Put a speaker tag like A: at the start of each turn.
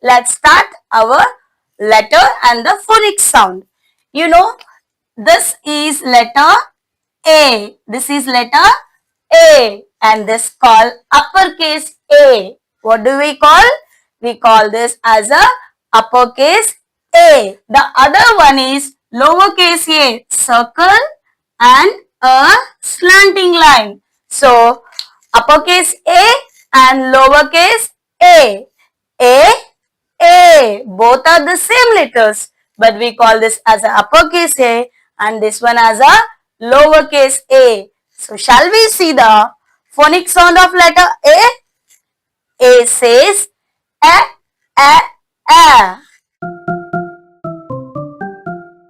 A: let's start our letter and the phonics sound. You know, this is letter A. This is letter A, and this called uppercase A. What do we call? We call this as a uppercase A. The other one is lowercase a, circle and a slanting line. So, uppercase A and lowercase a. A, A. Both are the same letters, but we call this as a uppercase A and this one as a lowercase a. So, shall we see the phonic sound of letter A? A says a, a, a.